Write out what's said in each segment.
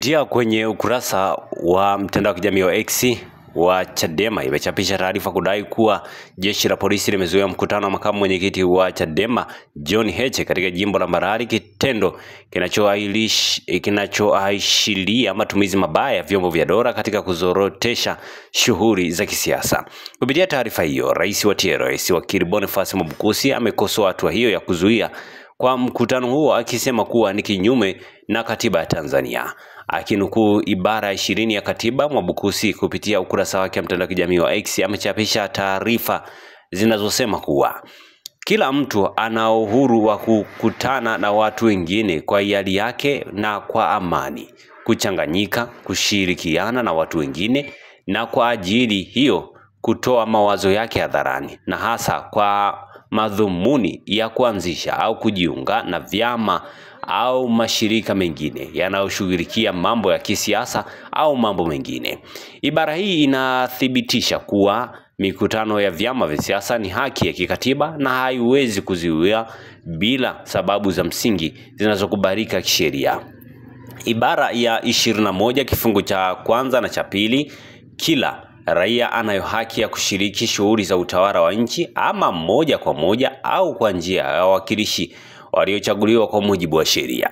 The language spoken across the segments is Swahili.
Kupitia kwenye ukurasa wa mtandao wa kijamii wa X wa Chadema imechapisha taarifa kudai kuwa jeshi la polisi limezuia mkutano wa makamu mwenyekiti wa Chadema John Heche katika jimbo la Mbarali, kitendo kinachoashiria matumizi mabaya ya vyombo vya dola katika kuzorotesha shughuli za kisiasa. Kupitia taarifa hiyo, rais wa TLS wakili Boniface Mwabukusi amekosoa hatua hiyo ya kuzuia kwa mkutano huo, akisema kuwa ni kinyume na katiba ya Tanzania. Akinukuu ibara 20 ya katiba, Mwabukusi kupitia ukurasa wake wa mtandao wa kijamii wa X amechapisha taarifa zinazosema kuwa kila mtu ana uhuru wa kukutana na watu wengine kwa hiari yake na kwa amani, kuchanganyika, kushirikiana na watu wengine na kwa ajili hiyo kutoa mawazo yake hadharani, na hasa kwa madhumuni ya kuanzisha au kujiunga na vyama au mashirika mengine yanayoshughulikia mambo ya kisiasa au mambo mengine. Ibara hii inathibitisha kuwa mikutano ya vyama vya siasa ni haki ya kikatiba na haiwezi kuzuiwa bila sababu za msingi zinazokubalika kisheria. Ibara ya 21 kifungu cha kwanza na cha pili, kila raia anayo haki ya kushiriki shughuli za utawala wa nchi, ama moja kwa moja au kwa njia ya wawakilishi waliochaguliwa kwa mujibu wa sheria.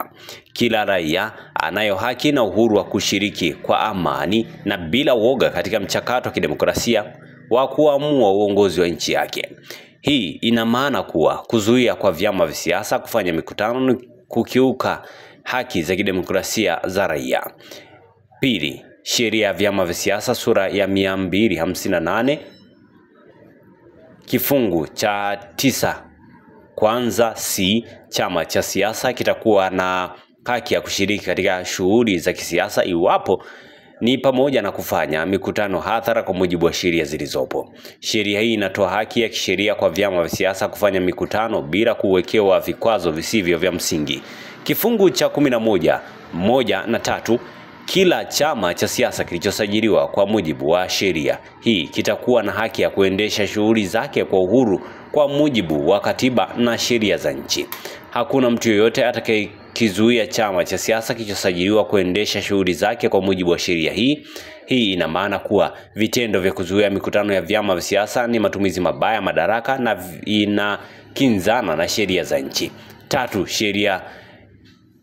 Kila raia anayo haki na uhuru wa kushiriki kwa amani na bila woga katika mchakato wa kidemokrasia wa kuamua uongozi wa nchi yake. Hii ina maana kuwa kuzuia kwa vyama vya siasa kufanya mikutano ni kukiuka haki za kidemokrasia za raia. Pili, sheria ya vyama vya siasa sura ya 258 kifungu cha 9 kwanza C, chama cha siasa kitakuwa na haki ya kushiriki katika shughuli za kisiasa iwapo ni pamoja na kufanya mikutano hadhara kwa mujibu wa sheria zilizopo. Sheria hii inatoa haki ya kisheria kwa vyama vya siasa kufanya mikutano bila kuwekewa vikwazo visivyo vya msingi. Kifungu cha 11 1 na 3, kila chama cha siasa kilichosajiliwa kwa mujibu wa sheria hii kitakuwa na haki ya kuendesha shughuli zake kwa uhuru kwa mujibu wa katiba na sheria za nchi. Hakuna mtu yeyote atakayekizuia chama cha siasa kilichosajiliwa kuendesha shughuli zake kwa mujibu wa sheria hii. Hii ina maana kuwa vitendo vya kuzuia mikutano ya vyama vya siasa ni matumizi mabaya madaraka na inakinzana na sheria za nchi. Tatu, sheria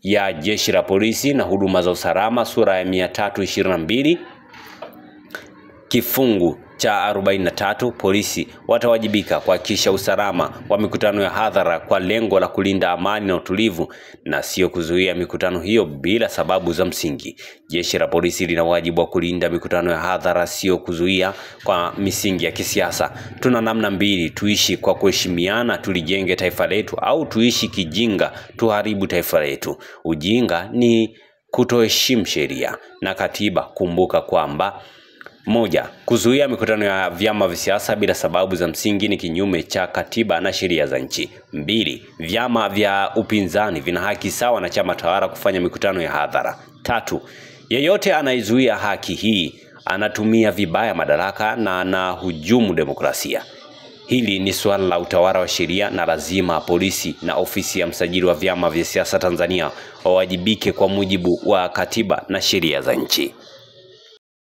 ya jeshi la polisi na huduma za usalama sura ya 322 kifungu cha 43, polisi watawajibika kuhakikisha usalama wa mikutano ya hadhara kwa lengo la kulinda amani na utulivu na sio kuzuia mikutano hiyo bila sababu za msingi. Jeshi la polisi lina wajibu wa kulinda mikutano ya hadhara, sio kuzuia kwa misingi ya kisiasa. Tuna namna mbili: tuishi kwa kuheshimiana tulijenge taifa letu, au tuishi kijinga tuharibu taifa letu. Ujinga ni kutoheshimu sheria na katiba. Kumbuka kwamba 1. Kuzuia mikutano ya vyama vya siasa bila sababu za msingi ni kinyume cha katiba na sheria za nchi. 2. Vyama vya upinzani vina haki sawa na chama tawala kufanya mikutano ya hadhara. 3. Yeyote anaizuia haki hii anatumia vibaya madaraka na anahujumu demokrasia. Hili ni suala la utawala wa sheria na lazima polisi na ofisi ya msajili wa vyama vya siasa Tanzania wawajibike kwa mujibu wa katiba na sheria za nchi.